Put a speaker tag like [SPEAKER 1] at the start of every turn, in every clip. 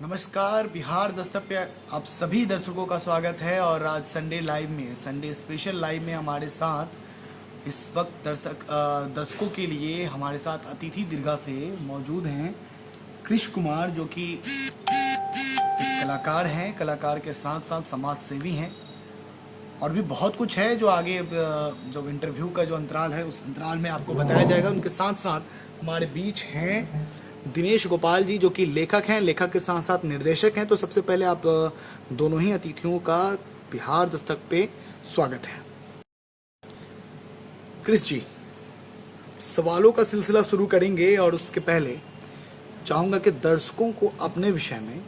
[SPEAKER 1] नमस्कार। बिहार दस्तक पे आप सभी दर्शकों का स्वागत है। और आज संडे लाइव में, संडे स्पेशल लाइव में हमारे साथ इस वक्त दर्शकों के लिए हमारे साथ अतिथि दीर्घा से मौजूद हैं कृष कुमार, जो कि एक कलाकार हैं। कलाकार के साथ साथ समाज सेवी हैं और भी बहुत कुछ है जो आगे जो इंटरव्यू का जो अंतराल है उस अंतराल में आपको बताया जाएगा। उनके साथ साथ हमारे बीच हैं दिनेश गोपाल जी, जो कि लेखक हैं, लेखक के साथ साथ निर्देशक हैं। तो सबसे पहले आप दोनों ही अतिथियों का बिहार दस्तक पे स्वागत है। कृष जी, सवालों का सिलसिला शुरू करेंगे और उसके पहले चाहूँगा कि दर्शकों को अपने विषय में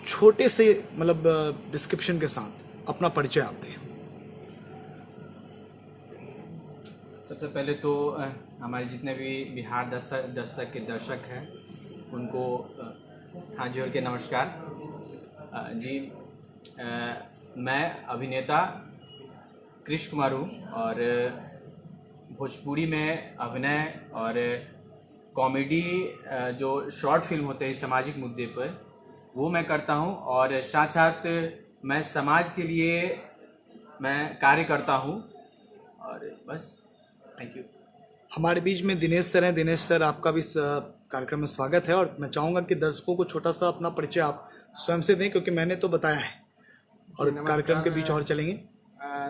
[SPEAKER 1] छोटे से डिस्क्रिप्शन के साथ अपना परिचय आप दें।
[SPEAKER 2] सबसे पहले तो हमारे जितने भी बिहार दस्तक के दर्शक हैं उनको हाथ जोड़ के नमस्कार। जी, मैं अभिनेता कृष कुमार हूँ और भोजपुरी में अभिनय और कॉमेडी जो शॉर्ट फिल्म होते हैं सामाजिक मुद्दे पर वो मैं करता हूँ और साथ साथ मैं समाज के लिए मैं कार्य करता हूँ और बस। Thank you.
[SPEAKER 1] हमारे बीच में दिनेश सर हैं। दिनेश सर, आपका भी इस कार्यक्रम में स्वागत है और मैं चाहूँगा कि दर्शकों को छोटा सा अपना परिचय आप स्वयं से दें, क्योंकि मैंने तो बताया है और कार्यक्रम के बीच और चलेंगे।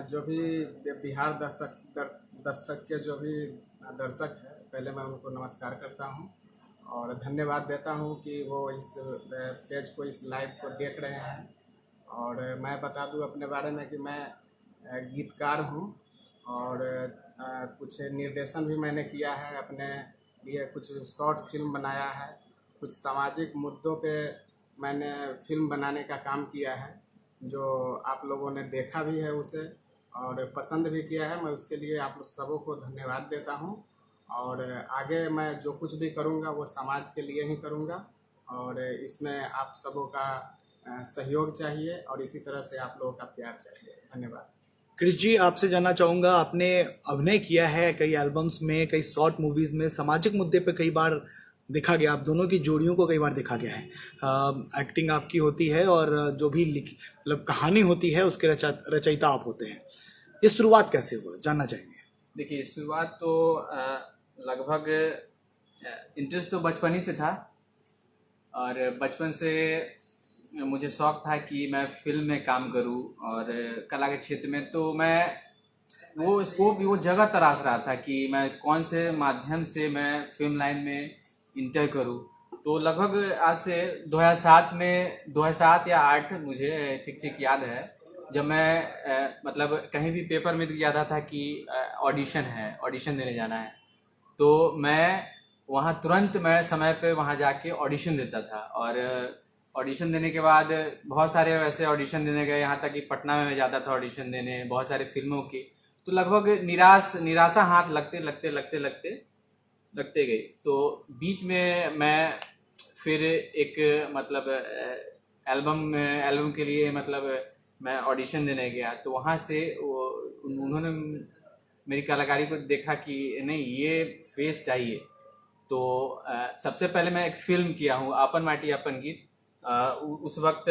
[SPEAKER 3] जो भी बिहार दस्तक के जो भी दर्शक हैं, पहले मैं उनको नमस्कार करता हूं और धन्यवाद देता हूं कि वो इस पेज को, इस लाइव को देख रहे हैं। और मैं बता दूं अपने बारे में कि मैं गीतकार हूं और कुछ निर्देशन भी मैंने किया है, अपने लिए कुछ शॉर्ट फिल्म बनाया है, कुछ सामाजिक मुद्दों पे मैंने फिल्म बनाने का काम किया है जो आप लोगों ने देखा भी है उसे और पसंद भी किया है। मैं उसके लिए आप सबों को धन्यवाद देता हूं और आगे मैं जो कुछ भी करूंगा वो समाज के लिए ही करूंगा और इसमें आप सबों का सहयोग चाहिए और इसी तरह से आप लोगों का प्यार चाहिए। धन्यवाद।
[SPEAKER 1] कृष जी, आपसे जानना चाहूँगा, आपने अभिनय किया है कई एल्बम्स में, कई शॉर्ट मूवीज़ में, सामाजिक मुद्दे पे कई बार देखा गया, आप दोनों की जोड़ियों को कई बार देखा गया है। एक्टिंग आपकी होती है और जो भी कहानी होती है उसके रचयिता आप होते हैं। ये शुरुआत कैसे हुआ, जानना चाहेंगे।
[SPEAKER 2] देखिए, शुरुआत तो लगभग इंटरेस्ट तो बचपन ही से था और बचपन से मुझे शौक था कि मैं फिल्म में काम करूं और कला के क्षेत्र में। तो मैं वो स्कोप, वो जगह तलाश रहा था कि मैं कौन से माध्यम से मैं फिल्म लाइन में इंटर करूं। तो लगभग आज से 2007 या 8 मुझे ठीक ठीक याद है, जब मैं कहीं भी पेपर में दिख जाता था कि ऑडिशन देने जाना है, तो मैं वहाँ तुरंत मैं समय पे वहाँ जाके ऑडिशन देता था। और ऑडिशन देने के बाद बहुत सारे वैसे ऑडिशन देने गए, यहाँ तक कि पटना में मैं जाता था ऑडिशन देने बहुत सारे फिल्मों की। तो लगभग निराशा हाथ लगते गई। तो बीच में मैं फिर एक एल्बम के लिए मैं ऑडिशन देने गया। तो वहाँ से उन्होंने मेरी कलाकारी को देखा कि नहीं, ये फेस चाहिए। तो सबसे पहले मैं एक फिल्म किया हूँ, आपन माटी आपन गीत, उस वक्त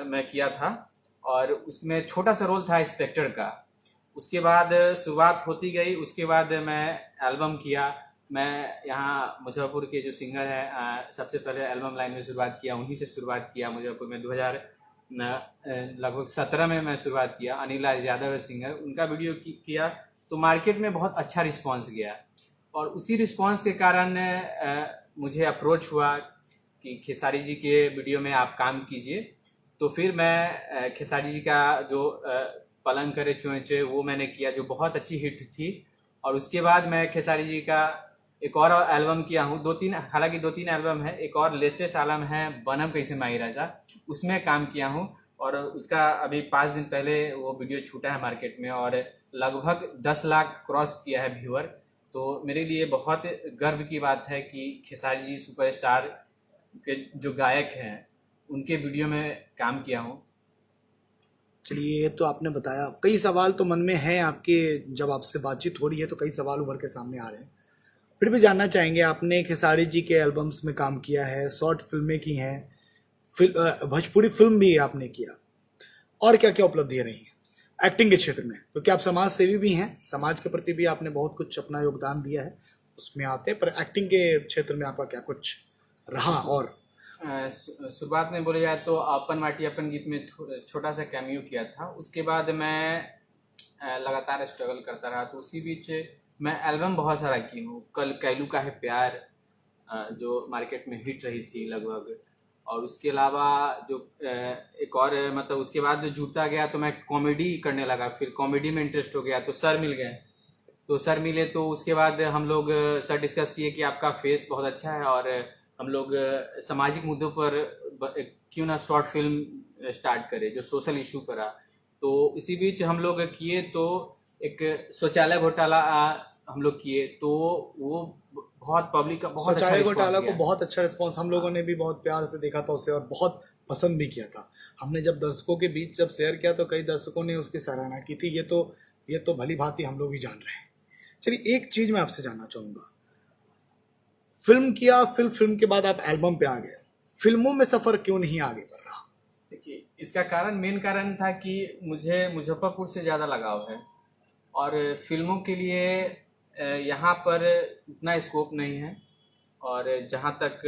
[SPEAKER 2] मैं किया था और उसमें छोटा सा रोल था इंस्पेक्टर का। उसके बाद शुरुआत होती गई, उसके बाद मैं एल्बम किया। मैं यहाँ मुजफ्फरपुर के जो सिंगर हैं, सबसे पहले एल्बम लाइन में शुरुआत किया, उन्हीं से शुरुआत किया। मुजफ्फरपुर में 2017 में मैं शुरुआत किया। अनिल यादव सिंगर, उनका वीडियो किया तो मार्केट में बहुत अच्छा रिस्पांस गया और उसी रिस्पांस के कारण मुझे अप्रोच हुआ कि खेसारी जी के वीडियो में आप काम कीजिए। तो फिर मैं खेसारी जी का जो पलंग करे चोंचे वो मैंने किया, जो बहुत अच्छी हिट थी। और उसके बाद मैं खेसारी जी का एक और एल्बम किया हूँ, हालांकि 2-3 एल्बम है। एक और लेटेस्ट एल्बम है बनम कैसे माई राजा, उसमें काम किया हूँ और उसका अभी 5 दिन पहले वो वीडियो छूटा है मार्केट में और लगभग 10 लाख क्रॉस किया है व्यूअर। तो मेरे लिए बहुत गर्व की बात है कि खेसारी जी सुपरस्टार के जो गायक हैं उनके वीडियो में काम किया हूँ।
[SPEAKER 1] चलिए, ये तो आपने बताया। कई सवाल तो मन में हैं आपके, जब आपसे बातचीत हो रही है तो कई सवाल उभर के सामने आ रहे हैं। फिर भी जानना चाहेंगे, आपने खेसारी जी के एल्बम्स में काम किया है, शॉर्ट फिल्में की हैं, भोजपुरी फिल्म भी आपने किया, और क्या क्या उपलब्धियां रही हैं एक्टिंग के क्षेत्र में? क्योंकि आप समाज सेवी भी हैं, समाज के प्रति भी आपने बहुत कुछ अपना योगदान दिया है, उसमें आते हैं, पर एक्टिंग के क्षेत्र में आपका क्या कुछ रहा? और
[SPEAKER 2] शुरुआत में बोले जाए तो अपन माटी अपन गीत में छोटा सा कैमियो किया था। उसके बाद मैं लगातार स्ट्रगल करता रहा, तो उसी बीच मैं एल्बम बहुत सारा की हूँ। कल कैलू का है प्यार जो मार्केट में हिट रही थी लगभग, और उसके अलावा जो एक और मतलब उसके बाद जो जुड़ता गया तो मैं कॉमेडी करने लगा, फिर कॉमेडी में इंटरेस्ट हो गया तो सर मिल गए। तो सर मिले तो उसके बाद हम लोग सर डिस्कस किए कि आपका फेस बहुत अच्छा है और हम लोग सामाजिक मुद्दों पर क्यों ना शॉर्ट फिल्म स्टार्ट करें जो सोशल इशू पर आ। तो इसी बीच हम लोग किए, तो एक शौचालय घोटाला हम लोग किए, तो वो बहुत पब्लिक का बहुत अच्छा
[SPEAKER 1] शौचालय
[SPEAKER 2] रिस्पॉन्स
[SPEAKER 1] घोटाला को
[SPEAKER 2] गया।
[SPEAKER 1] बहुत अच्छा रिस्पॉन्स हम लोगों ने भी बहुत प्यार से देखा था उसे, और बहुत पसंद भी किया था। हमने जब दर्शकों के बीच जब शेयर किया तो कई दर्शकों ने उसकी सराहना की थी। ये तो भली भांति हम लोग भी जान रहे हैं। चलिए, एक चीज मैं आपसे जानना चाहूंगा, फिल्म किया, फिर फिल्म के बाद आप एल्बम पे आ गए, फिल्मों में सफर क्यों नहीं आगे बढ़ रहा?
[SPEAKER 2] देखिए, इसका कारण मेन कारण था कि मुझे मुजफ्फरपुर से ज़्यादा लगाव है और फिल्मों के लिए यहाँ पर इतना स्कोप नहीं है। और जहाँ तक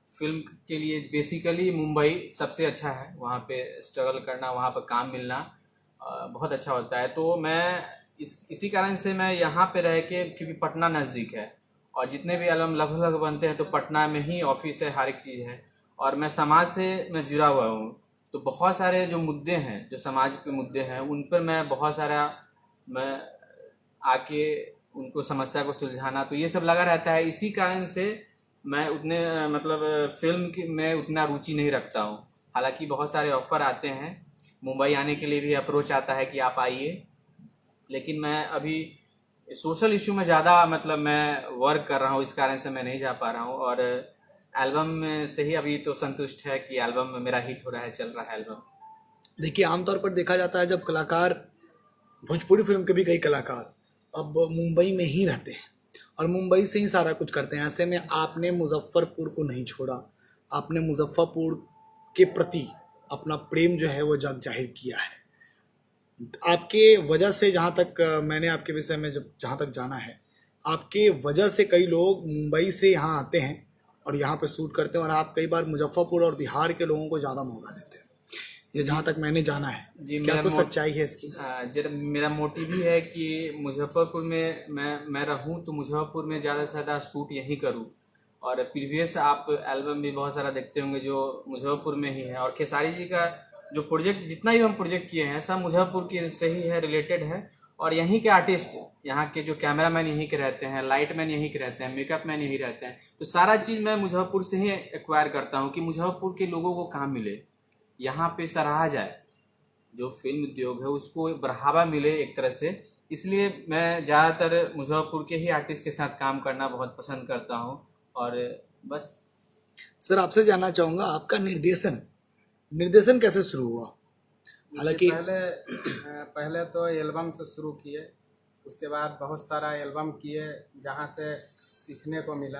[SPEAKER 2] फिल्म के लिए बेसिकली मुंबई सबसे अच्छा है, वहाँ पे स्ट्रगल करना, वहाँ पर काम मिलना बहुत अच्छा होता है। तो मैं इसी कारण से मैं यहाँ पे रह के, क्योंकि पटना नज़दीक है और जितने भी एल्बम लगभग बनते हैं तो पटना में ही ऑफिस है, हर एक चीज़ है, और मैं समाज से मैं जुड़ा हुआ हूँ। तो बहुत सारे जो मुद्दे हैं, जो समाज के मुद्दे हैं, उन पर मैं बहुत सारा मैं आके उनको समस्या को सुलझाना, तो ये सब लगा रहता है। इसी कारण से मैं उतने मतलब फिल्म की में उतना रुचि नहीं रखता हूँ। हालांकि बहुत सारे ऑफर आते हैं, मुंबई आने के लिए भी अप्रोच आता है कि आप आइए, लेकिन मैं अभी सोशल इशू में ज़्यादा मतलब मैं वर्क कर रहा हूँ, इस कारण से मैं नहीं जा पा रहा हूँ। और एल्बम से ही अभी तो संतुष्ट है कि एल्बम मेरा हिट हो रहा है, चल रहा है एल्बम।
[SPEAKER 1] देखिए, आमतौर पर देखा जाता है जब कलाकार, भोजपुरी फिल्म के भी कई कलाकार अब मुंबई में ही रहते हैं और मुंबई से ही सारा कुछ करते हैं। ऐसे में आपने मुजफ्फरपुर को नहीं छोड़ा, आपने मुजफ्फरपुर के प्रति अपना प्रेम जो है वो जग जाहिर किया है। आपके वजह से, जहाँ तक मैंने आपके विषय में जहाँ तक जाना है, आपके वजह से कई लोग मुंबई से यहाँ आते हैं और यहाँ पे शूट करते हैं, और आप कई बार मुजफ्फरपुर और बिहार के लोगों को ज़्यादा मौका देते हैं। ये जहाँ तक मैंने जाना है,
[SPEAKER 2] जी,
[SPEAKER 1] क्या कुछ सच्चाई है इसकी?
[SPEAKER 2] मेरा मोटिव ही है कि मुजफ्फरपुर में मैं रहूं, तो मुजफ्फरपुर में ज़्यादा से ज़्यादा शूट यहीं करूं। और प्रीवियस आप एल्बम भी बहुत सारा देखते होंगे जो मुजफ्फरपुर में ही है, और खेसारी जी का जो प्रोजेक्ट, जितना ही हम प्रोजेक्ट किए हैं, सब मुजफ्फरपुर के से ही है, रिलेटेड है। और यहीं के आर्टिस्ट, यहाँ के जो कैमरामैन यहीं के रहते हैं, लाइट मैन यहीं के रहते हैं, मेकअप मैन यहीं रहते हैं, तो सारा चीज़ मैं मुजफ्फरपुर से ही एक्वायर करता हूँ कि मुजफ्फरपुर के लोगों को काम मिले, यहाँ पे सराहा जाए, जो फिल्म उद्योग है उसको बढ़ावा मिले एक तरह से। इसलिए मैं ज़्यादातर मुजफ्फरपुर के ही आर्टिस्ट के साथ काम करना बहुत पसंद करता हूँ। और बस
[SPEAKER 1] सर, आपसे जानना चाहूँगा, आपका निर्देशन कैसे शुरू हुआ? हालांकि
[SPEAKER 3] पहले तो एल्बम से शुरू किए, उसके बाद बहुत सारा एल्बम किए जहाँ से सीखने को मिला,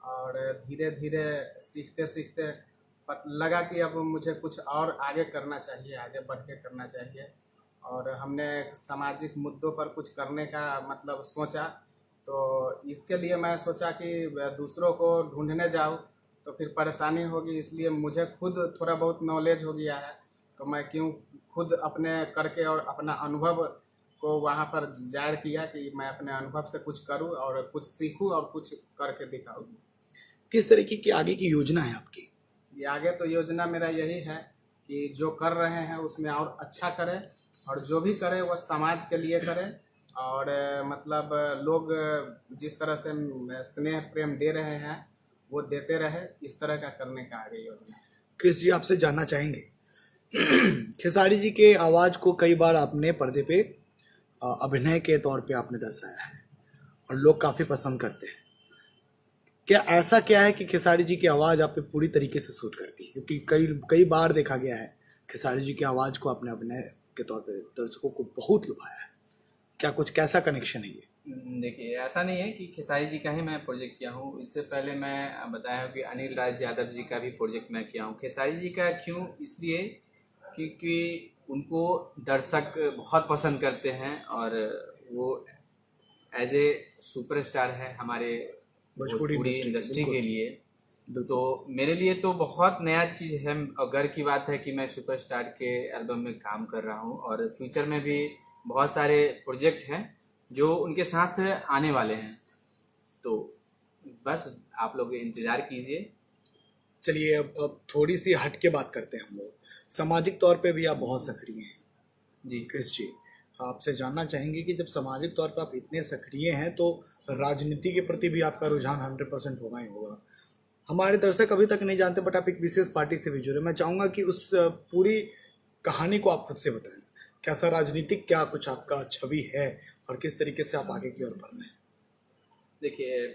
[SPEAKER 3] और धीरे धीरे सीखते सीखते लगा कि अब मुझे कुछ और आगे करना चाहिए, आगे बढ़ के करना चाहिए। और हमने सामाजिक मुद्दों पर कुछ करने का मतलब सोचा, तो इसके लिए मैं सोचा कि दूसरों को ढूंढने जाऊँ तो फिर परेशानी होगी, इसलिए मुझे खुद थोड़ा बहुत नॉलेज हो गया है, तो मैं क्यों खुद अपने करके और अपना अनुभव को वहाँ पर जाहिर किया कि मैं अपने अनुभव से कुछ करूँ और कुछ सीखूँ और कुछ करके दिखाऊँ।
[SPEAKER 1] किस तरीके की आगे की योजना है आपकी?
[SPEAKER 3] ये आगे तो योजना मेरा यही है कि जो कर रहे हैं उसमें और अच्छा करें, और जो भी करें वो समाज के लिए करें, और मतलब लोग जिस तरह से स्नेह प्रेम दे रहे हैं वो देते रहे, इस तरह का करने का आगे योजना।
[SPEAKER 1] क्रिस जी, आपसे जानना चाहेंगे, खेसारी जी के आवाज़ को कई बार आपने पर्दे पे अभिनय के तौर पे आपने दर्शाया है और लोग काफ़ी पसंद करते हैं। क्या ऐसा क्या है कि खेसारी जी की आवाज़ आप पे पूरी तरीके से सूट करती है? क्योंकि कई बार देखा गया है खेसारी जी की आवाज़ को अपने अभिनय के तौर पे दर्शकों को बहुत लुभाया है। क्या कुछ कैसा कनेक्शन है ये?
[SPEAKER 2] देखिए, ऐसा नहीं है कि खेसारी जी का ही मैं प्रोजेक्ट किया हूँ। इससे पहले मैं बताया हूँ कि अनिल राज यादव जी का भी प्रोजेक्ट मैं किया हूँ। खेसारी जी का क्यों, इसलिए क्योंकि उनको दर्शक बहुत पसंद करते हैं और वो एज ए सुपरस्टार है हमारे
[SPEAKER 1] भोजपुरी
[SPEAKER 2] भोजपुरी
[SPEAKER 1] इंडस्ट्री के,
[SPEAKER 2] इंडस्ट्री के
[SPEAKER 1] बिल्कुल
[SPEAKER 2] लिए।
[SPEAKER 1] बिल्कुल।
[SPEAKER 2] तो मेरे लिए तो बहुत नया चीज़ है और गर्व की बात है कि मैं सुपरस्टार के एल्बम में काम कर रहा हूँ और फ्यूचर में भी बहुत सारे प्रोजेक्ट हैं जो उनके साथ आने वाले हैं। तो बस आप लोग इंतज़ार कीजिए।
[SPEAKER 1] चलिए अब थोड़ी सी हट के बात करते हैं हम लोग। सामाजिक तौर पे भी आप बहुत सक्रिय हैं
[SPEAKER 2] जी
[SPEAKER 1] क्रिस जी। आपसे जानना चाहेंगे कि जब सामाजिक तौर पर आप इतने सक्रिय हैं तो राजनीति के प्रति भी आपका रुझान 100% होगा ही होगा। हमारे दर्शक अभी तक नहीं जानते, बट आप एक विशेष पार्टी से भी जुड़े। मैं चाहूँगा कि उस पूरी कहानी को आप खुद से बताएं। कैसा राजनीतिक, क्या कुछ आपका छवि है और किस तरीके से आप आगे की ओर बढ़ रहे हैं?
[SPEAKER 2] देखिए,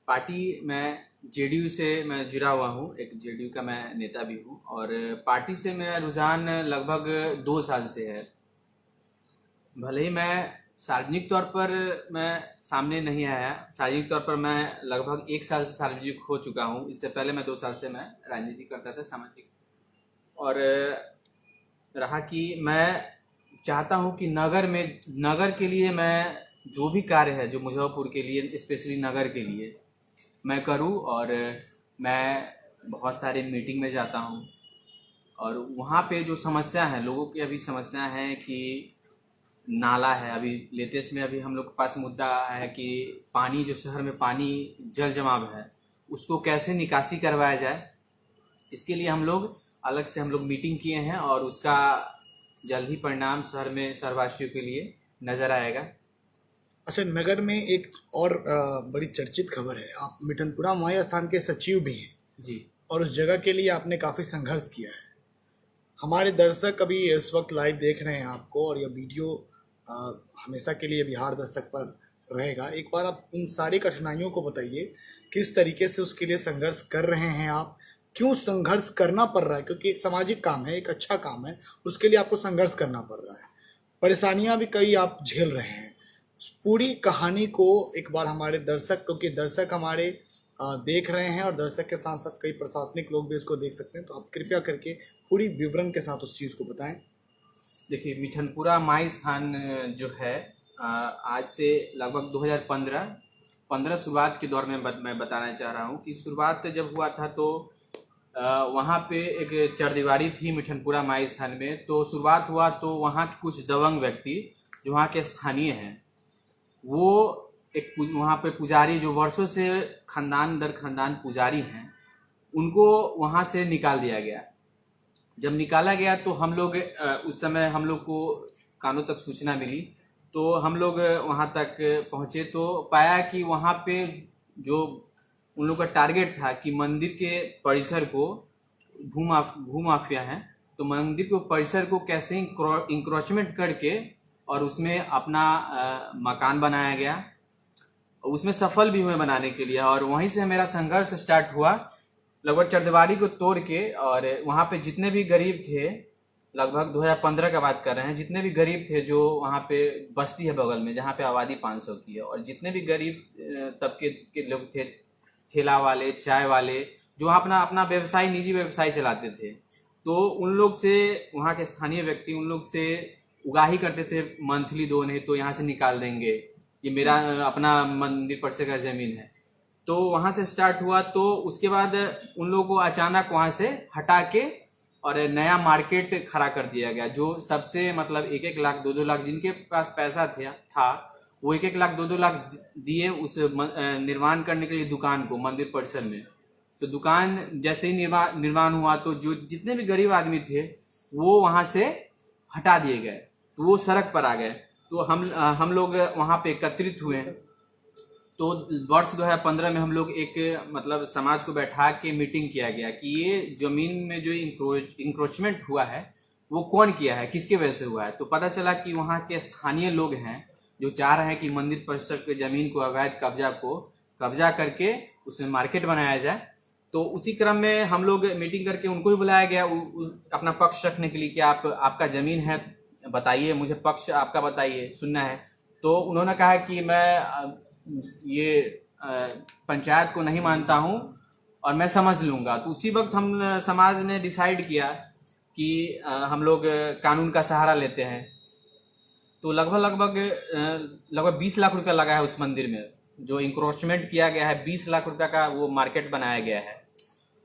[SPEAKER 2] पार्टी मैं जेडीयू से मैं जुड़ा हुआ हूँ, एक जेडीयू का मैं नेता भी हूँ और पार्टी से मेरा रुझान लगभग 2 साल से है। भले ही मैं सार्वजनिक तौर पर मैं सामने नहीं आया, सार्वजनिक तौर पर मैं लगभग 1 साल से सार्वजनिक हो चुका हूँ। इससे पहले मैं 2 साल से मैं राजनीति करता था सामाजिक। और रहा कि मैं चाहता हूँ कि नगर के लिए मैं जो भी कार्य है जो मुजफ्फरपुर के लिए, स्पेशली नगर के लिए मैं करूँ। और मैं बहुत सारे मीटिंग में जाता हूँ और वहाँ पे जो समस्या है, लोगों की अभी समस्या है कि नाला है। अभी लेटेस्ट में अभी हम लोग के पास मुद्दा है कि पानी, जो शहर में पानी जल जमाव है, उसको कैसे निकासी करवाया जाए। इसके लिए हम लोग अलग से मीटिंग किए हैं और उसका जल्द ही परिणाम शहर में शहरवासियों के लिए नजर आएगा।
[SPEAKER 1] अच्छा, नगर में एक और बड़ी चर्चित खबर है, आप मिठनपुरा माई स्थान के सचिव भी हैं
[SPEAKER 2] जी
[SPEAKER 1] और उस जगह के लिए आपने काफ़ी संघर्ष किया है। हमारे दर्शक अभी इस वक्त लाइव देख रहे हैं आपको और यह वीडियो हमेशा के लिए बिहार दस्तक पर रहेगा। एक बार आप उन सारी कठिनाइयों को बताइए, किस तरीके से उसके लिए संघर्ष कर रहे हैं आप, क्यों संघर्ष करना पड़ रहा है, क्योंकि एक सामाजिक काम है, एक अच्छा काम है, उसके लिए आपको संघर्ष करना पड़ रहा है, परेशानियां भी कई आप झेल रहे हैं। उस पूरी कहानी को एक बार हमारे दर्शक, क्योंकि दर्शक हमारे देख रहे हैं और दर्शक के साथ साथ कई प्रशासनिक लोग भी इसको देख सकते हैं, तो आप कृपया करके पूरी विवरण के साथ उस चीज़ को बताएं।
[SPEAKER 2] देखिए, मिठनपुरा माई स्थान जो है आज से लगभग 2015 शुरुआत के दौर में मैं बताना चाह रहा हूँ कि शुरुआत जब हुआ था तो वहाँ पे एक चरदीवारी थी मिठनपुरा माई स्थान में। तो शुरुआत हुआ तो वहाँ के कुछ दबंग व्यक्ति जो वहाँ के स्थानीय हैं, वो एक वहाँ पे पुजारी जो वर्षों से खानदान दर खानदान पुजारी हैं, उनको वहाँ से निकाल दिया गया। जब निकाला गया तो हम लोग उस समय हम लोग को कानों तक सूचना मिली, तो हम लोग वहाँ तक पहुँचे तो पाया कि वहाँ पे जो उन लोग का टारगेट था कि मंदिर के परिसर को, भूमाफिया हैं, तो मंदिर के परिसर को कैसे इंक्रोचमेंट करके और उसमें अपना मकान बनाया गया। उसमें सफल भी हुए बनाने के लिए और वहीं से मेरा संघर्ष स्टार्ट हुआ, लगभग चरदीवारी को तोड़ के। और वहाँ पे जितने भी गरीब थे, लगभग 2015 का बात कर रहे हैं, जितने भी गरीब थे जो वहाँ पे बस्ती है बगल में जहाँ पे आबादी 500 की है, और जितने भी गरीब तबके के लोग थे, ठेला वाले, चाय वाले, जो अपना अपना व्यवसाय, निजी व्यवसाय चलाते थे, तो उन लोग से, वहाँ के स्थानीय व्यक्ति उन लोग से उगाही करते थे मंथली दो, नहीं तो यहाँ से निकाल देंगे, ये मेरा अपना मंदिर परिसर का जमीन है। तो वहाँ से स्टार्ट हुआ। तो उसके बाद उन लोगों को अचानक वहाँ से हटा के और नया मार्केट खड़ा कर दिया गया, जो सबसे मतलब 1-1 लाख 2-2 लाख जिनके पास पैसा था वो 1-1 लाख 2-2 लाख दिए उस निर्माण करने के लिए दुकान को मंदिर परिसर में। तो दुकान जैसे ही निर्माण हुआ तो जो जितने भी गरीब आदमी थे वो वहाँ से हटा दिए गए, तो वो सड़क पर आ गए। तो हम लोग वहाँ पे एकत्रित हुए। तो वर्ष 2015 में हम लोग एक मतलब समाज को बैठा के मीटिंग किया गया कि ये जमीन में जो इंक्रोचमेंट हुआ है वो कौन किया है, किसके वजह से हुआ है। तो पता चला कि वहाँ के स्थानीय लोग हैं जो चाह रहे हैं कि मंदिर परिसर के जमीन को, अवैध कब्जा करके उसमें मार्केट बनाया जाए। तो उसी क्रम में हम लोग मीटिंग करके उनको ही बुलाया गया अपना पक्ष रखने के लिए कि आपका जमीन है, बताइए, मुझे पक्ष आपका बताइए, सुनना है। तो उन्होंने कहा कि मैं ये पंचायत को नहीं मानता हूँ और मैं समझ लूँगा। तो उसी वक्त हम समाज ने डिसाइड किया कि हम लोग कानून का सहारा लेते हैं। तो लगभग 20 लाख रुपया लगा है उस मंदिर में। जो इंक्रोचमेंट किया गया है 20 लाख रुपया का वो मार्केट बनाया गया है।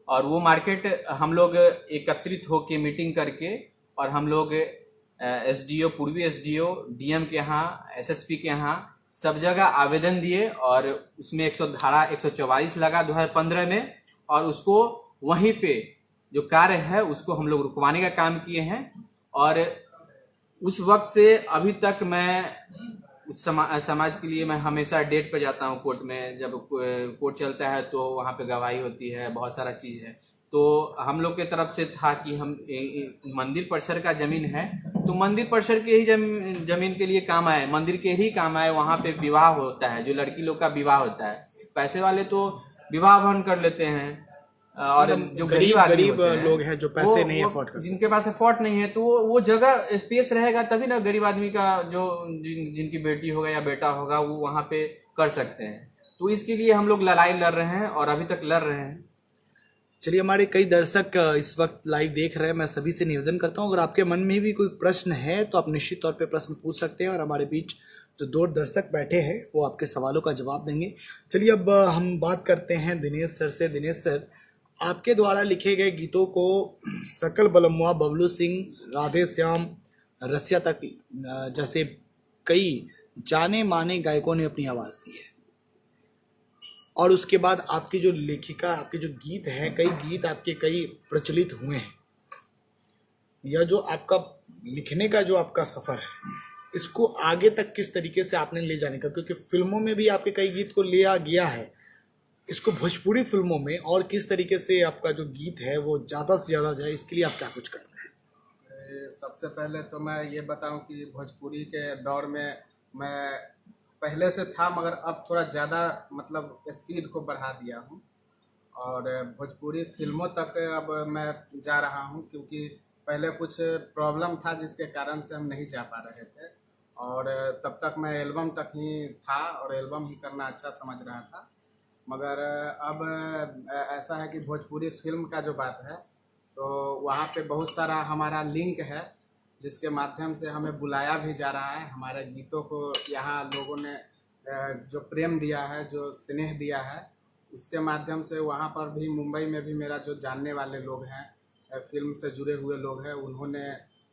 [SPEAKER 2] और वो मार्केट हम लोग एकत्रित होकर मीटिंग करके और हम लोग एसडीओ, पूर्वी एसडीओ, डीएम के यहाँ, एसएसपी के यहाँ सब जगह आवेदन दिए और उसमें 144 लगा 2015 में। और उसको वहीं पे जो कार्य है उसको हम लोग रुकवाने का काम किए हैं। और उस वक्त से अभी तक मैं उस समाज के लिए मैं हमेशा डेट पे जाता हूँ कोर्ट में। जब कोर्ट चलता है तो वहाँ पे गवाही होती है, बहुत सारा चीज़ है। तो हम लोग के तरफ से था कि हम मंदिर परिसर का जमीन है तो मंदिर परिसर के ही जमीन के लिए काम आए, मंदिर के ही काम आए। वहाँ पे विवाह होता है, जो लड़की लोग का विवाह होता है, पैसे वाले तो विवाह भवन कर लेते हैं और जो गरीब
[SPEAKER 1] लोग हैं जो पैसे नहीं अफोर्ड कर,
[SPEAKER 2] जिनके पास अफोर्ड नहीं है, तो वो जगह स्पेस रहेगा तभी ना गरीब आदमी का जो जिनकी बेटी होगा या बेटा होगा वो वहाँ पे कर सकते हैं। तो इसके लिए हम लोग लड़ाई लड़ रहे हैं और अभी तक लड़ रहे हैं।
[SPEAKER 1] चलिए, हमारे कई दर्शक इस वक्त लाइव देख रहे हैं। मैं सभी से निवेदन करता हूं, अगर आपके मन में भी कोई प्रश्न है तो आप निश्चित तौर पे प्रश्न पूछ सकते हैं और हमारे बीच जो 2 दर्शक बैठे हैं वो आपके सवालों का जवाब देंगे। चलिए, अब हम बात करते हैं दिनेश सर से। दिनेश सर, आपके द्वारा लिखे गए गीतों को सकल बलमुआ, बबलू सिंह, राधे श्याम, रसिया तक जैसे कई जाने माने गायकों ने अपनी आवाज़ दी है। और उसके बाद आपकी जो लेखिका, आपके जो गीत हैं, कई गीत आपके कई प्रचलित हुए हैं। यह जो आपका लिखने का जो आपका सफ़र है, इसको आगे तक किस तरीके से आपने ले जाने का, क्योंकि फिल्मों में भी आपके कई गीत को लिया गया है, इसको भोजपुरी फिल्मों में और किस तरीके से आपका जो गीत है वो ज़्यादा से ज़्यादा जाए, इसके लिए आप क्या कुछ कर रहे हैं?
[SPEAKER 3] सबसे पहले तो मैं ये बताऊं कि भोजपुरी के दौर में मैं पहले से था, मगर अब थोड़ा ज़्यादा मतलब स्पीड को बढ़ा दिया हूँ और भोजपुरी फिल्मों तक अब मैं जा रहा हूँ, क्योंकि पहले कुछ प्रॉब्लम था जिसके कारण से हम नहीं जा पा रहे थे। और तब तक मैं एल्बम तक ही था और एल्बम ही करना अच्छा समझ रहा था। मगर अब ऐसा है कि भोजपुरी फिल्म का जो बात है तो वहाँ पे बहुत सारा हमारा लिंक है, जिसके माध्यम से हमें बुलाया भी जा रहा है। हमारे गीतों को यहाँ लोगों ने जो प्रेम दिया है, जो स्नेह दिया है, उसके माध्यम से वहाँ पर भी, मुंबई में भी मेरा जो जानने वाले लोग हैं, फिल्म से जुड़े हुए लोग हैं, उन्होंने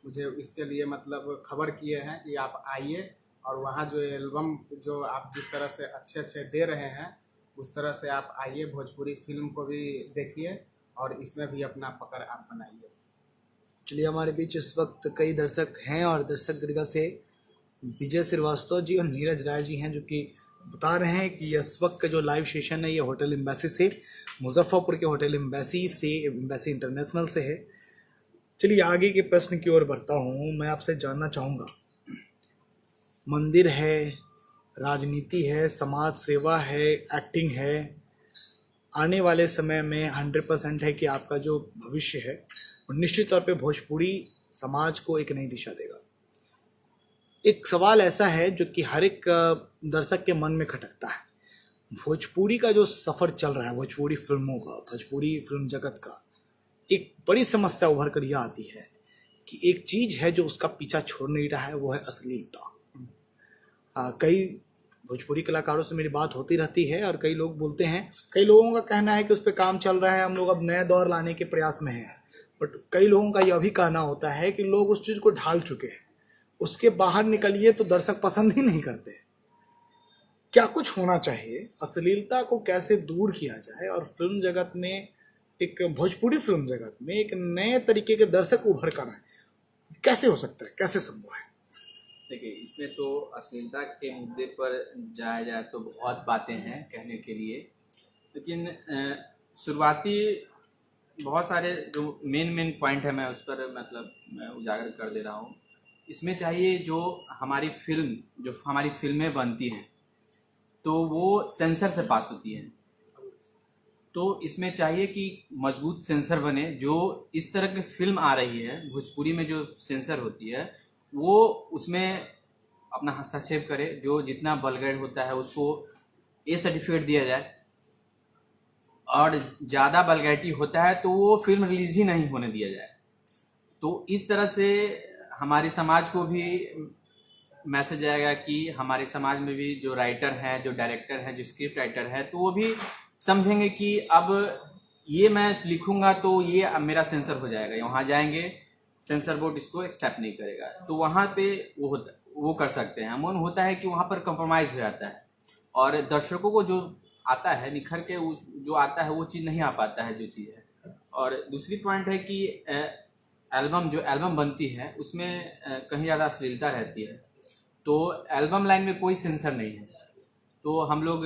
[SPEAKER 3] मुझे इसके लिए मतलब खबर किए हैं कि आप आइए और वहाँ जो एल्बम जो आप जिस तरह से अच्छे दे रहे हैं उस तरह से आप आइए, भोजपुरी फिल्म को भी देखिए और इसमें भी अपना पकड़ आप बनाइए।
[SPEAKER 1] चलिए, हमारे बीच इस वक्त कई दर्शक हैं और दर्शक दीर्घा से विजय श्रीवास्तव जी और नीरज राय जी हैं, जो कि बता रहे हैं कि इस वक्त का जो लाइव सेशन है ये होटल एम्बेसी से, मुजफ्फरपुर के होटल एम्बेसी से, एम्बेसी इंटरनेशनल से है। चलिए, आगे के प्रश्न की ओर बढ़ता हूँ। मैं आपसे जानना चाहूँगा, मंदिर है, राजनीति है, समाज सेवा है, एक्टिंग है, आने वाले समय में 100% है कि आपका जो भविष्य है वो निश्चित तौर पे भोजपुरी समाज को एक नई दिशा देगा। एक सवाल ऐसा है जो कि हर एक दर्शक के मन में खटकता है, भोजपुरी का जो सफ़र चल रहा है, भोजपुरी फिल्मों का, भोजपुरी फिल्म जगत का, एक बड़ी समस्या उभर कर यह आती है कि एक चीज़ है जो उसका पीछा छोड़ नहीं रहा है, वो है अश्लीलता। कई भोजपुरी कलाकारों से मेरी बात होती रहती है और कई लोग बोलते हैं, कई लोगों का कहना है कि उस पर काम चल रहा है, हम लोग अब नया दौर लाने के प्रयास में हैं। बट कई लोगों का यह भी कहना होता है कि लोग उस चीज़ को ढाल चुके हैं, उसके बाहर निकलिए तो दर्शक पसंद ही नहीं करते। क्या कुछ होना चाहिए, अश्लीलता को कैसे दूर किया जाए और फिल्म जगत में, एक भोजपुरी फिल्म जगत में एक नए तरीके के दर्शक उभर कर आए, कैसे हो सकता है, कैसे संभव है?
[SPEAKER 2] देखिए, इसमें तो अश्लीलता के मुद्दे पर जाया जाए तो बहुत बातें हैं कहने के लिए, लेकिन शुरुआती बहुत सारे जो मेन पॉइंट है मैं उस पर मतलब मैं उजागर कर दे रहा हूँ। इसमें चाहिए जो हमारी फिल्में बनती हैं तो वो सेंसर से पास होती हैं, तो इसमें चाहिए कि मजबूत सेंसर बने। जो इस तरह की फिल्म आ रही है भोजपुरी में, जो सेंसर होती है वो उसमें अपना हस्तक्षेप करे, जो जितना वल्गर होता है उसको ए सर्टिफिकेट दिया जाए, और ज़्यादा वल्गैरिटी होता है तो वो फिल्म रिलीज ही नहीं होने दिया जाए। तो इस तरह से हमारे समाज को भी मैसेज आएगा कि हमारे समाज में भी जो राइटर हैं, जो डायरेक्टर हैं, जो स्क्रिप्ट राइटर है, तो वो भी समझेंगे कि अब ये मैं लिखूंगा तो ये अब मेरा सेंसर हो जाएगा, वहाँ जाएंगे सेंसर बोर्ड इसको एक्सेप्ट नहीं करेगा, तो वहाँ पे वो कर सकते हैं। अमूमन होता है कि वहाँ पर कंप्रोमाइज़ हो जाता है और दर्शकों को जो आता है निखर के जो आता है वो चीज़ नहीं आ पाता है जो चीज़ है। और दूसरी पॉइंट है कि जो एल्बम बनती है उसमें कहीं ज़्यादा अश्लीलता रहती है, तो एल्बम लाइन में कोई सेंसर नहीं है। तो हम लोग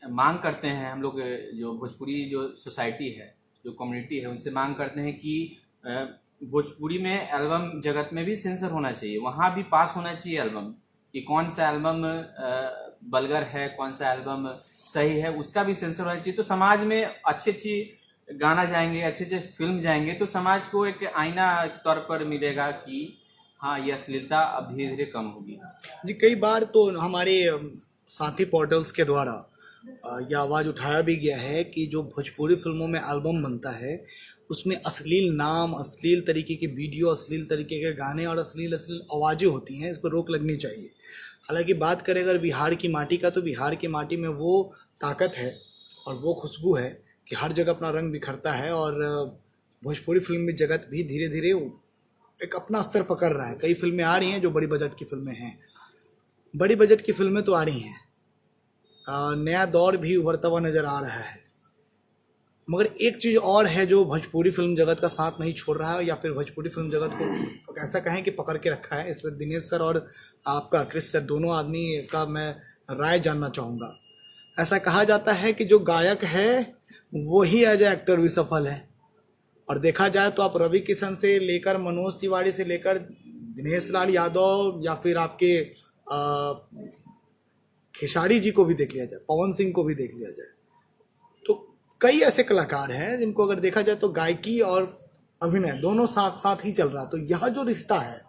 [SPEAKER 2] मांग करते हैं, हम लोग जो भोजपुरी जो सोसाइटी है, जो कम्युनिटी है, उनसे मांग करते हैं कि भोजपुरी में एल्बम जगत में भी सेंसर होना चाहिए, वहाँ भी पास होना चाहिए एल्बम कि कौन सा एल्बम वल्गर है, कौन सा एल्बम सही है, उसका भी सेंसर होना चाहिए। तो समाज में अच्छी गाना जाएंगे, अच्छे फिल्म जाएंगे, तो समाज को एक आईना के तौर पर मिलेगा कि हाँ, ये अश्लीलता अब धीरे धीरे कम होगी।
[SPEAKER 1] जी, कई बार तो हमारे साथी पोर्टल्स के द्वारा यह आवाज़ उठाया भी गया है कि जो भोजपुरी फिल्मों में एल्बम बनता है उसमें अश्लील नाम, अश्लील तरीके की वीडियो, अश्लील तरीके के गाने और अश्लील आवाज़ें होती हैं, इस पर रोक लगनी चाहिए। हालांकि बात करें अगर बिहार की माटी का, तो बिहार की माटी में वो ताकत है और वो खुशबू है कि हर जगह अपना रंग बिखरता है, और भोजपुरी फिल्म जगत भी धीरे धीरे एक अपना स्तर पकड़ रहा है। कई फिल्में आ रही हैं जो बड़ी बजट की फिल्में हैं, बड़ी बजट की फिल्में तो आ रही हैं, नया दौर भी उभरता हुआ नज़र आ रहा है। मगर एक चीज़ और है जो भोजपुरी फिल्म जगत का साथ नहीं छोड़ रहा है, या फिर भोजपुरी फिल्म जगत को ऐसा कहें कि पकड़ के रखा है। इसमें दिनेश सर और आपका क्रिस सर, दोनों आदमी का मैं राय जानना चाहूँगा। ऐसा कहा जाता है कि जो गायक है वही एज ए एक्टर भी सफल है, और देखा जाए तो आप रवि किशन से लेकर मनोज तिवारी से लेकर दिनेश लाल यादव या फिर आपके खेसारी जी को भी देख लिया जाए, पवन सिंह को भी देख लिया जाए, तो कई ऐसे कलाकार हैं जिनको अगर देखा जाए तो गायकी और अभिनय दोनों साथ साथ ही चल रहा है। तो यह जो रिश्ता है,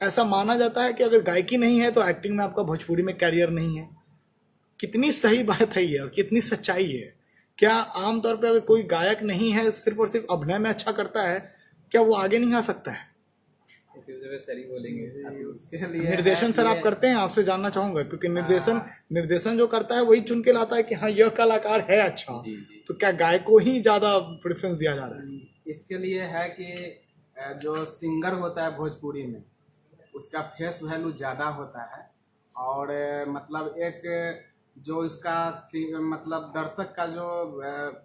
[SPEAKER 1] ऐसा माना जाता है कि अगर गायकी नहीं है तो एक्टिंग में आपका भोजपुरी में कैरियर नहीं है। कितनी सही बात है ये और कितनी सच्चाई है? क्या आमतौर पे अगर कोई गायक नहीं है, सिर्फ और सिर्फ अभिनय में अच्छा करता है, क्या वो आगे नहीं आ सकता है?
[SPEAKER 2] सर ही बोलेंगे
[SPEAKER 3] उसके लिए
[SPEAKER 1] निर्देशन सर आप करते हैं, आपसे जानना चाहूंगा, क्योंकि निर्देशन जो करता है वही चुन के लाता है कि हाँ यह कलाकार है अच्छा।
[SPEAKER 2] जी।
[SPEAKER 1] तो क्या गायक को ही ज्यादा प्रेफरेंस दिया जा रहा है?
[SPEAKER 3] इसके लिए है कि जो सिंगर होता है भोजपुरी में उसका फेस वैल्यू ज़्यादा होता है, और मतलब एक जो इसका मतलब दर्शक का जो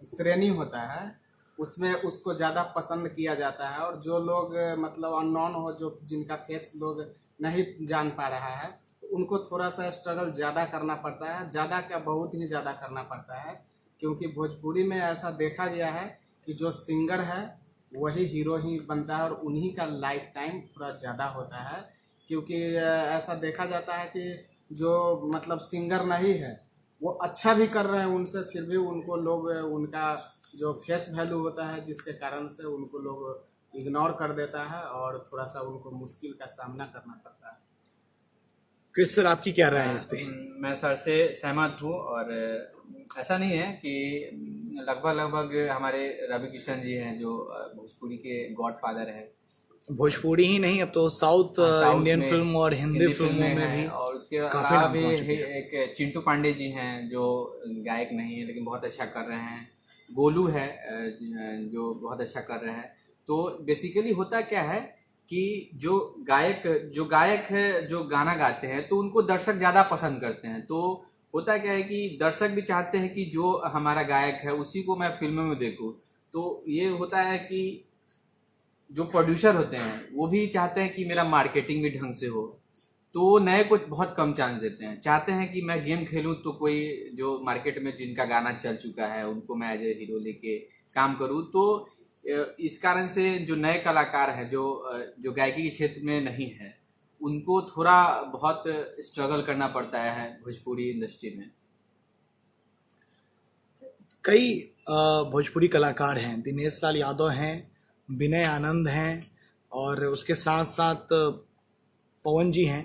[SPEAKER 3] श्रेणी होता है उसमें उसको ज़्यादा पसंद किया जाता है। और जो लोग मतलब अननोन हो, जो जिनका फेस लोग नहीं जान पा रहा है, तो उनको थोड़ा सा स्ट्रगल ज़्यादा करना पड़ता है, ज़्यादा क्या बहुत ही ज़्यादा करना पड़ता है। क्योंकि भोजपुरी में ऐसा देखा गया है कि जो सिंगर है वही हीरो ही बनता है, और उन्हीं का लाइफ टाइम थोड़ा ज़्यादा होता है। क्योंकि ऐसा देखा जाता है कि जो मतलब सिंगर नहीं है वो अच्छा भी कर रहे हैं उनसे, फिर भी उनको लोग उनका जो फेस वैल्यू होता है जिसके कारण से उनको लोग इग्नोर कर देता है, और थोड़ा सा उनको मुश्किल का सामना करना पड़ता है।
[SPEAKER 1] क्रिस सर आपकी क्या राय है इस पे?
[SPEAKER 2] मैं सर से सहमत हूँ, और ऐसा नहीं है कि लगभग हमारे रवि किशन जी हैं जो भोजपुरी के गॉडफादर हैं।
[SPEAKER 1] भोजपुरी ही नहीं, अब तो साउथ इंडियन फिल्म और हिंदी फिल्मों में भी
[SPEAKER 2] और उसके
[SPEAKER 1] काफी
[SPEAKER 2] अलावा
[SPEAKER 1] नाम
[SPEAKER 2] भी
[SPEAKER 1] पहुंच चुके हैं।
[SPEAKER 2] एक चिंटू पांडे जी हैं जो गायक नहीं है लेकिन बहुत अच्छा कर रहे हैं। गोलू है जो बहुत अच्छा कर रहे हैं। तो बेसिकली होता क्या है कि जो गायक है जो गाना गाते हैं तो उनको दर्शक ज़्यादा पसंद करते हैं। तो होता क्या है कि दर्शक भी चाहते हैं कि जो हमारा गायक है उसी को मैं फिल्मों में देखूं। तो ये होता है कि जो प्रोड्यूसर होते हैं वो भी चाहते हैं कि मेरा मार्केटिंग भी ढंग से हो, तो नए को बहुत कम चांस देते हैं। चाहते हैं कि मैं गेम खेलूं तो कोई जो मार्केट में जिनका गाना चल चुका है उनको मैं एज ए हीरो लेके काम करूं। तो इस कारण से जो नए कलाकार हैं जो गायकी के क्षेत्र में नहीं है उनको थोड़ा बहुत स्ट्रगल करना पड़ता है भोजपुरी इंडस्ट्री में।
[SPEAKER 1] कई भोजपुरी कलाकार हैं, दिनेश लाल यादव हैं, विनय आनंद हैं, और उसके साथ साथ पवन जी हैं।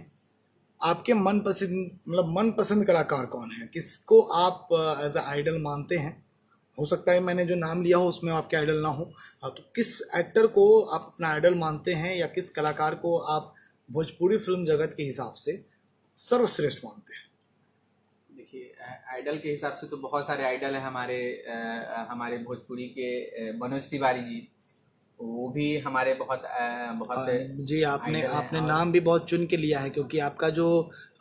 [SPEAKER 1] आपके मनपसंद कलाकार कौन है, किसको आप एज अ आइडल मानते हैं? हो सकता है मैंने जो नाम लिया हो उसमें आपके आइडल ना हो, तो किस एक्टर को आप अपना आइडल मानते हैं या किस कलाकार को आप भोजपुरी फिल्म जगत के हिसाब से सर्वश्रेष्ठ मानते हैं?
[SPEAKER 2] देखिए, आइडल के हिसाब से तो बहुत सारे आइडल हैं हमारे भोजपुरी के। मनोज तिवारी जी, वो भी हमारे बहुत
[SPEAKER 1] जी, आपने
[SPEAKER 2] आइडल हैं।
[SPEAKER 1] आपने
[SPEAKER 2] और
[SPEAKER 1] नाम भी बहुत चुन के लिया है, क्योंकि आपका जो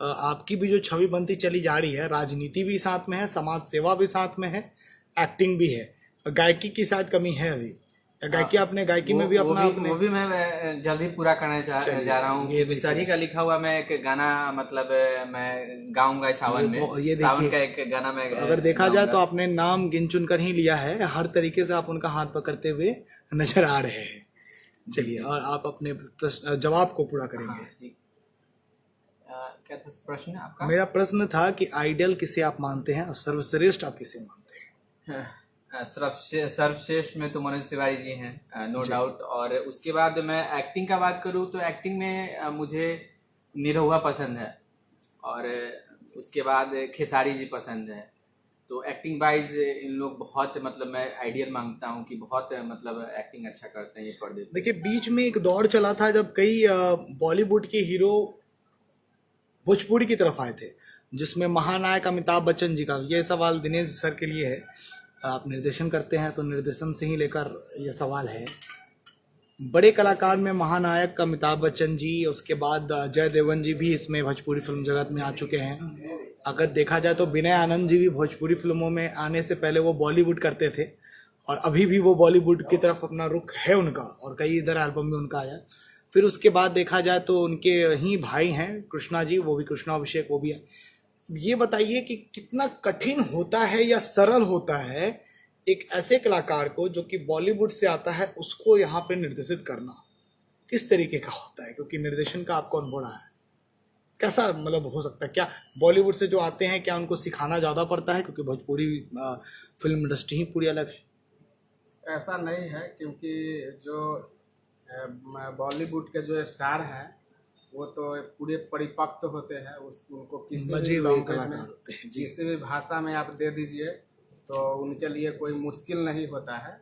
[SPEAKER 1] आपकी भी जो छवि बनती चली जा रही है, राजनीति भी साथ में है, समाज सेवा भी साथ में है, एक्टिंग भी है, गायकी की शायद कमी है अभी, या गायकी आपने गायकी में भी अपना
[SPEAKER 2] वो भी मैं जल्द ही पूरा करने जा रहा हूँ, क्योंकि सर ही का लिखा हुआ मैं एक गाना मतलब मैं गाऊंगा सावन में।
[SPEAKER 1] ये
[SPEAKER 2] सावन का
[SPEAKER 1] देखिए,
[SPEAKER 2] एक गाना मैं
[SPEAKER 1] अगर देखा जाए तो आपने नाम गिन चुन कर ही लिया है, हर तरीके से आप उनका हाथ पकड़ते हुए नजर आ रहे हैं। चलिए, और आप अपने जवाब को पूरा करेंगे।
[SPEAKER 2] हाँ जी। क्या था प्रश्न आपका?
[SPEAKER 1] मेरा प्रश्न था कि आइडल किसे आप मानते हैं और सर्वश्रेष्ठ आप किसे मानते हैं?
[SPEAKER 2] सर्वश्रेष्ठ में तो मनोज तिवारी जी हैं, नो डाउट। और उसके बाद मैं एक्टिंग का बात करूँ तो एक्टिंग में मुझे निरहुआ पसंद है, और उसके बाद खेसारी जी पसंद है। तो एक्टिंग वाइज इन लोग बहुत मतलब मैं आइडियल मांगता हूँ कि बहुत मतलब एक्टिंग अच्छा करते हैं ये पर्दे पे।
[SPEAKER 1] देखिए, बीच में एक दौर चला था जब कई बॉलीवुड के हीरो भोजपुरी की तरफ आए थे, जिसमें महानायक अमिताभ बच्चन जी का, ये सवाल दिनेश सर के लिए है, आप निर्देशन करते हैं तो निर्देशन से ही लेकर ये सवाल है। बड़े कलाकार में महानायक अमिताभ बच्चन जी, उसके बाद अजय देवगन जी भी इसमें भोजपुरी फिल्म जगत में आ चुके हैं। अगर देखा जाए तो विनय आनंद जी भी भोजपुरी फिल्मों में आने से पहले वो बॉलीवुड करते थे, और अभी भी वो बॉलीवुड की तरफ अपना रुख है उनका, और कई इधर एल्बम भी उनका आया। फिर उसके बाद देखा जाए तो उनके ही भाई हैं कृष्णा जी, वो भी कृष्णा अभिषेक, वो भी है। ये बताइए कि कितना कठिन होता है या सरल होता है एक ऐसे कलाकार को जो कि बॉलीवुड से आता है, उसको यहाँ पे निर्देशित करना किस तरीके का होता है? क्योंकि निर्देशन का आपको अनुभव रहा है, कैसा मतलब हो सकता है? क्या बॉलीवुड से जो आते हैं, क्या उनको सिखाना ज़्यादा पड़ता है, क्योंकि भोजपुरी फिल्म इंडस्ट्री ही पूरी अलग है?
[SPEAKER 3] ऐसा नहीं है, क्योंकि जो बॉलीवुड के जो स्टार हैं वो तो पूरे परिपक्व होते हैं, उनको किसी
[SPEAKER 1] बजे
[SPEAKER 3] भी
[SPEAKER 1] हुए
[SPEAKER 3] लैंग्वेज
[SPEAKER 1] कलाकार
[SPEAKER 3] में,
[SPEAKER 1] होते हैं जी।
[SPEAKER 3] किसी भी भाषा में आप दे दीजिए तो उनके लिए कोई मुश्किल नहीं होता है।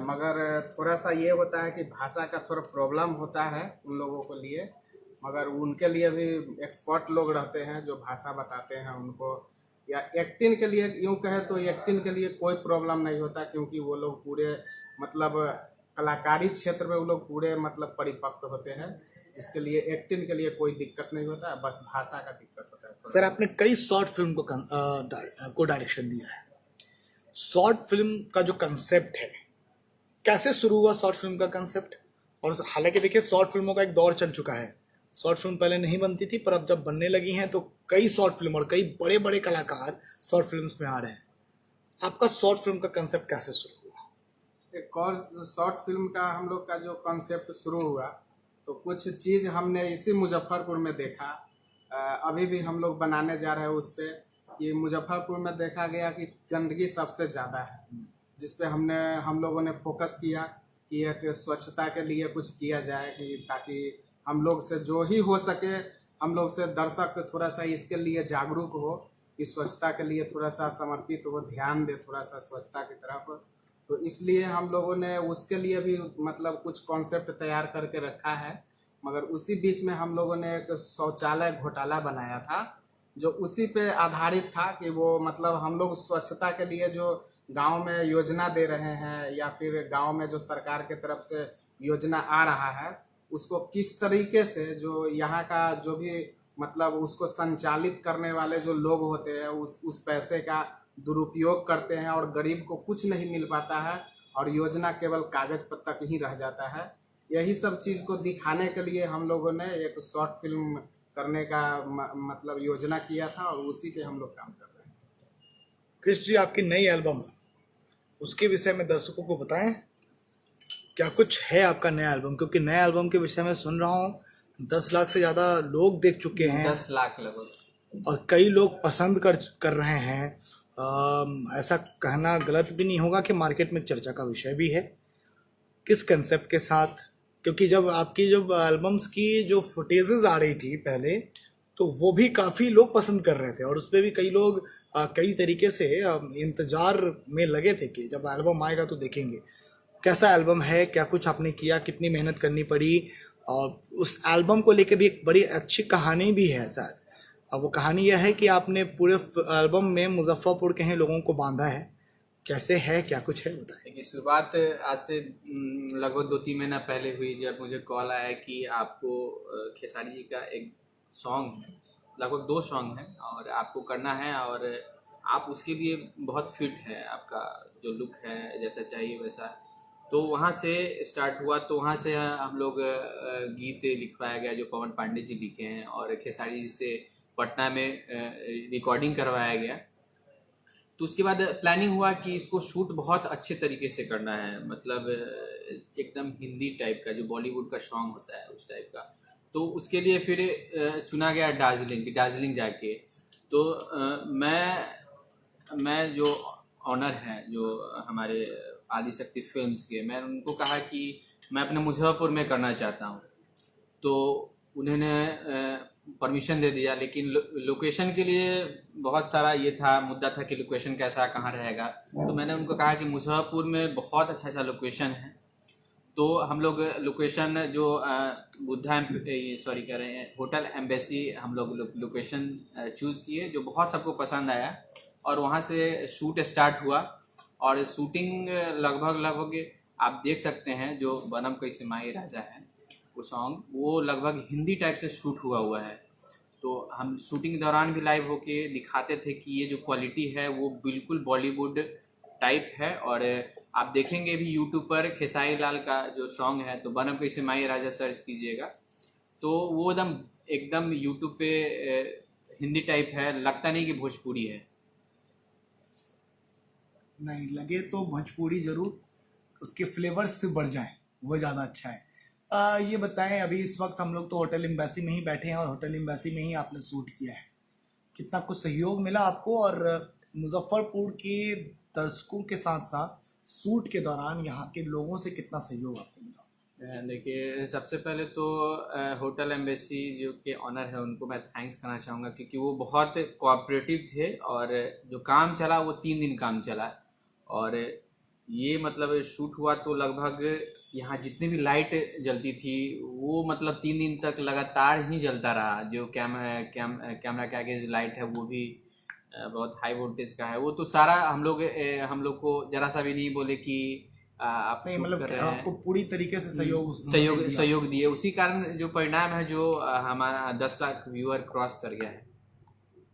[SPEAKER 3] मगर थोड़ा सा ये होता है कि भाषा का थोड़ा प्रॉब्लम होता है उन लोगों के लिए, मगर उनके लिए भी एक्सपर्ट लोग रहते हैं जो भाषा बताते हैं उनको। या एक्टिंग के लिए यूँ कहें तो एक्टिंग के लिए कोई प्रॉब्लम नहीं होता, क्योंकि वो लोग पूरे मतलब कलाकारी क्षेत्र में वो लोग पूरे मतलब परिपक्व होते हैं, जिसके लिए एक्टिंग के लिए कोई दिक्कत नहीं होता, बस भाषा का दिक्कत होता है थोड़ा।
[SPEAKER 1] सर, आपने कई शॉर्ट फिल्म को डायरेक्शन दिया है। शॉर्ट फिल्म का जो कंसेप्ट है, कैसे शुरू हुआ शॉर्ट फिल्म का कंसेप्ट? और हालांकि देखिए, शॉर्ट फिल्मों का एक दौर चल चुका है, शॉर्ट फिल्म पहले नहीं बनती थी, पर अब जब बनने लगी हैं तो कई शॉर्ट फिल्म और कई बड़े बड़े कलाकार शॉर्ट फिल्म्स में आ रहे हैं। आपका शॉर्ट फिल्म का कंसेप्ट कैसे शुरू हुआ?
[SPEAKER 3] एक और शॉर्ट फिल्म का हम लोग का जो कॉन्सेप्ट शुरू हुआ, तो कुछ चीज़ हमने इसी मुजफ्फरपुर में देखा। अभी भी हम लोग बनाने जा रहे हैं उस पर, कि मुजफ्फरपुर में देखा गया कि गंदगी सबसे ज़्यादा है, जिस पे हम लोगों ने फोकस किया कि एक स्वच्छता के लिए कुछ किया जाए, कि ताकि हम लोग से जो ही हो सके, हम लोग से दर्शक थोड़ा सा इसके लिए जागरूक हो कि स्वच्छता के लिए थोड़ा सा समर्पित हो, ध्यान दे थोड़ा सा स्वच्छता की तरफ। तो इसलिए हम लोगों ने उसके लिए भी मतलब कुछ कॉन्सेप्ट तैयार करके रखा है। मगर उसी बीच में हम लोगों ने एक शौचालय घोटाला बनाया था, जो उसी पे आधारित था कि वो मतलब हम लोग स्वच्छता के लिए जो गांव में योजना दे रहे हैं, या फिर गांव में जो सरकार के तरफ से योजना आ रहा है, उसको किस तरीके से जो यहाँ का जो भी मतलब उसको संचालित करने वाले जो लोग होते हैं उस पैसे का दुरुपयोग करते हैं, और गरीब को कुछ नहीं मिल पाता है, और योजना केवल कागज पर तक ही रह जाता है। यही सब चीज़ को दिखाने के लिए हम लोगों ने एक शॉर्ट फिल्म करने का मतलब योजना किया था, और उसी पे हम लोग काम कर रहे हैं।
[SPEAKER 1] कृष्ण जी, आपकी नई एल्बम, उसके विषय में दर्शकों को बताएं, क्या कुछ है आपका नया एल्बम? क्योंकि नया एल्बम के विषय में सुन रहा हूँ 10 लाख से ज़्यादा लोग देख चुके हैं,
[SPEAKER 2] 10 लाख लगभग,
[SPEAKER 1] और कई लोग पसंद कर रहे हैं। ऐसा कहना गलत भी नहीं होगा कि मार्केट में चर्चा का विषय भी है। किस कंसेप्ट के साथ? क्योंकि जब आपकी जब एल्बम्स की जो फुटेजेस आ रही थी पहले, तो वो भी काफ़ी लोग पसंद कर रहे थे और उस पर भी कई लोग कई तरीके से इंतजार में लगे थे कि जब एल्बम आएगा तो देखेंगे कैसा एल्बम है, क्या कुछ आपने किया, कितनी मेहनत करनी पड़ी। और उस एल्बम को लेके भी एक बड़ी अच्छी कहानी भी है शायद। अब वो कहानी यह है कि आपने पूरे एल्बम में मुजफ्फरपुर के हैं लोगों को बांधा है, कैसे है, क्या कुछ है बताएं।
[SPEAKER 2] देखिए, शुरुआत आज से लगभग 2-3 महीना पहले हुई, जब मुझे कॉल आया कि आपको खेसारी जी का एक सॉन्ग है, लगभग 2 सॉन्ग हैं और आपको करना है और आप उसके लिए बहुत फिट है, आपका जो लुक है जैसा चाहिए वैसा। तो वहाँ से स्टार्ट हुआ, तो वहाँ से हम लोग गीत लिखवाया गया जो पवन पांडे जी लिखे हैं और खेसारी जी से पटना में रिकॉर्डिंग करवाया गया। तो उसके बाद प्लानिंग हुआ कि इसको शूट बहुत अच्छे तरीके से करना है, मतलब एकदम हिंदी टाइप का जो बॉलीवुड का सॉन्ग होता है उस टाइप का। तो उसके लिए फिर चुना गया दार्जिलिंग जाके। तो मैं जो ऑनर हैं जो हमारे आदिशक्ति फिल्म्स के, मैं उनको कहा कि मैं अपने मुजफ्फरपुर में करना चाहता हूँ। तो उन्होंने परमिशन दे दिया, लेकिन लोकेशन के लिए बहुत सारा ये था, मुद्दा था कि लोकेशन कैसा कहाँ रहेगा। तो मैंने उनको कहा कि मुजफ्फरपुर में बहुत अच्छा लोकेशन है। तो हम लोग लोकेशन जो होटल एम्बेसी हम लोग लोकेशन चूज़ किए, जो बहुत सबको पसंद आया और वहाँ से शूट स्टार्ट हुआ। और शूटिंग लगभग आप देख सकते हैं, जो बनम कैसे माई राजा है वो सॉन्ग, वो लगभग हिंदी टाइप से शूट हुआ है। तो हम शूटिंग के दौरान भी लाइव होके दिखाते थे कि ये जो क्वालिटी है वो बिल्कुल बॉलीवुड टाइप है। और आप देखेंगे भी यूट्यूब पर खेसारी लाल का जो सॉन्ग है, तो बनम कैसे माई राजा सर्च कीजिएगा तो वो एकदम यूट्यूब पे हिंदी टाइप है, लगता नहीं कि भोजपुरी है।
[SPEAKER 1] नहीं लगे तो भोजपुरी जरूर, उसके फ्लेवर्स से बढ़ जाए वो ज़्यादा अच्छा है। ये बताएं, अभी इस वक्त हम लोग तो होटल एम्बेसी में ही बैठे हैं और होटल एम्बेसी में ही आपने शूट किया है, कितना कुछ सहयोग मिला आपको और मुजफ्फरपुर के दर्शकों के साथ साथ शूट के दौरान यहाँ के लोगों से कितना सहयोग आपको मिला?
[SPEAKER 2] देखिए, सबसे पहले तो होटल एम्बेसी जो के ऑनर है उनको मैं थैंक्स करना चाहूँगा, क्योंकि वो बहुत कोऑपरेटिव थे और जो काम चला वो 3 दिन काम चला। और ये मतलब शूट हुआ तो लगभग यहाँ जितनी भी लाइट जलती थी वो मतलब 3 दिन तक लगातार ही जलता रहा। जो कैमरा के आगे जो लाइट है वो भी बहुत हाई वोल्टेज का है। वो तो सारा हम लोग को जरा सा भी नहीं बोले कि आप
[SPEAKER 1] नहीं,
[SPEAKER 2] शूट
[SPEAKER 1] मतलब
[SPEAKER 2] कर रहे हैं।
[SPEAKER 1] आपको पूरी तरीके से सहयोग
[SPEAKER 2] सहयोग दिए, उसी कारण जो परिणाम है, जो हमारा 10 लाख व्यूअर क्रॉस कर गया है।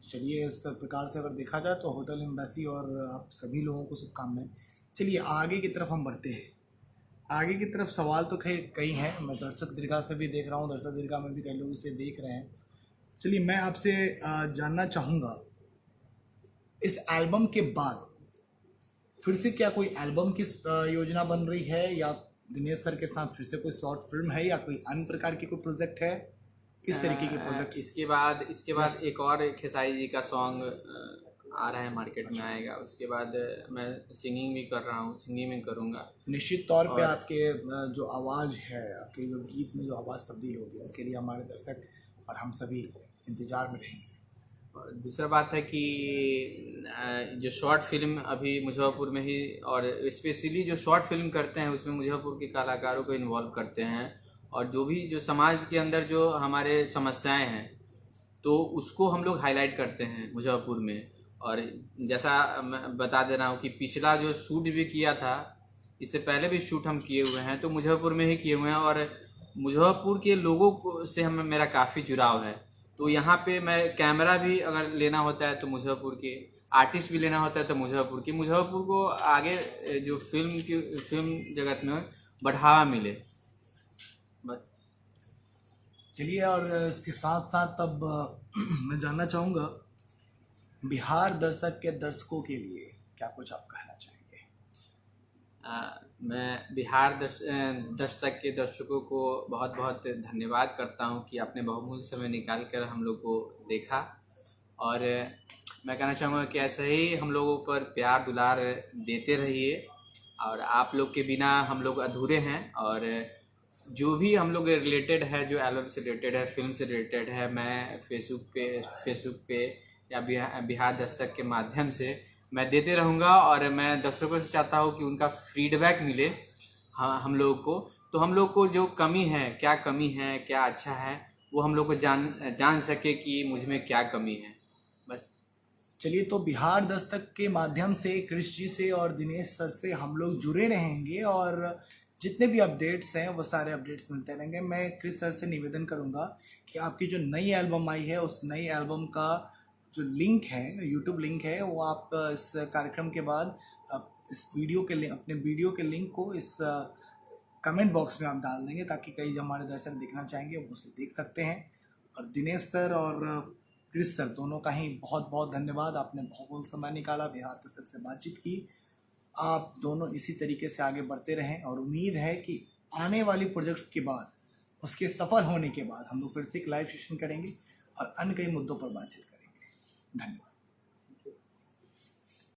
[SPEAKER 1] चलिए, इस प्रकार से अगर देखा जाए तो होटल एम्बेसी और आप सभी लोगों को शुभकामनाएं। चलिए आगे की तरफ हम बढ़ते हैं। आगे की तरफ सवाल तो कई हैं, मैं दर्शक दीर्घा से भी देख रहा हूँ, दर्शक दीर्घा में भी कई लोग इसे देख रहे हैं। चलिए मैं आपसे जानना चाहूँगा, इस एल्बम के बाद फिर से क्या कोई एल्बम की योजना बन रही है, या दिनेश सर के साथ फिर से कोई शॉर्ट फिल्म है, या कोई अन्य प्रकार की कोई प्रोजेक्ट है? किस तरीके के प्रोजेक्ट?
[SPEAKER 2] इसके बाद एक और खेसारी जी का सॉन्ग आ रहा है, मार्केट में आएगा। उसके बाद मैं सिंगिंग भी कर रहा हूँ, सिंगिंग में करूँगा।
[SPEAKER 1] निश्चित तौर पे आपके जो आवाज़ है, आपके जो गीत में जो आवाज़ तब्दील होगी, उसके लिए हमारे दर्शक और हम सभी इंतजार में रहेंगे।
[SPEAKER 2] और दूसरा बात है कि जो शॉर्ट फिल्म अभी मुजफ्फरपुर में ही, और स्पेशली जो शॉर्ट फिल्म करते हैं उसमें मुजफ्फरपुर के कलाकारों को इन्वॉल्व करते हैं, और जो समाज के अंदर जो हमारे समस्याएं हैं तो उसको हम लोग हाईलाइट करते हैं मुजफ्फरपुर में। और जैसा मैं बता दे रहा हूँ कि पिछला जो शूट भी किया था, इससे पहले भी शूट हम किए हुए हैं, तो मुजफ्फरपुर में ही किए हुए हैं। और मुजफ्फरपुर के लोगों से मेरा काफ़ी जुड़ाव है। तो यहाँ पे मैं कैमरा भी अगर लेना होता है तो मुजफ्फरपुर के, आर्टिस्ट भी लेना होता है तो मुजफ्फरपुर को आगे जो फिल्म जगत में बढ़ावा मिले।
[SPEAKER 1] चलिए, और इसके साथ साथ अब मैं जानना चाहूँगा, बिहार दर्शकों के लिए क्या कुछ आप कहना चाहेंगे?
[SPEAKER 2] मैं बिहार दर्शक के दर्शकों को बहुत बहुत धन्यवाद करता हूं कि आपने बहुमूल्य समय निकाल कर हम लोग को देखा। और मैं कहना चाहूँगा कि ऐसे ही हम लोगों पर प्यार दुलार देते रहिए, और आप लोग के बिना हम लोग अधूरे हैं। और जो भी हम लोग रिलेटेड है, जो एल्बम से रिलेटेड है, फिल्म से रिलेटेड है, मैं फेसबुक पे या बिहार दस्तक के माध्यम से मैं देते रहूँगा। और मैं दर्शकों से चाहता हूँ कि उनका फीडबैक मिले हाँ हम लोग को, तो हम लोग को जो कमी है, क्या अच्छा है, वो हम लोग को जान सके कि मुझ में क्या कमी है। बस
[SPEAKER 1] चलिए, तो बिहार दस्तक के माध्यम से क्रिश जी से और दिनेश सर से हम लोग जुड़े रहेंगे और जितने भी अपडेट्स हैं वो सारे अपडेट्स मिलते रहेंगे। मैं क्रिश सर से निवेदन करूंगा कि आपकी जो नई एल्बम आई है उस नई एल्बम का जो लिंक है, यूट्यूब लिंक है, वो आप इस कार्यक्रम के बाद इस वीडियो के लिंक, अपने वीडियो के लिंक को इस कमेंट बॉक्स में आप डाल देंगे ताकि कई हमारे दर्शक देखना चाहेंगे वो उसे देख सकते हैं। और दिनेश सर और क्रिश सर दोनों का ही बहुत बहुत धन्यवाद, आपने बहुत समय निकाला, बिहार दस्तक से बातचीत की। आप दोनों इसी तरीके से आगे बढ़ते रहें और उम्मीद है कि आने वाली प्रोजेक्ट्स के बाद, उसके सफल होने के बाद हम लोग फिर से एक लाइव सेशन करेंगे और अन्य कई मुद्दों पर बातचीत करेंगे। धन्यवाद।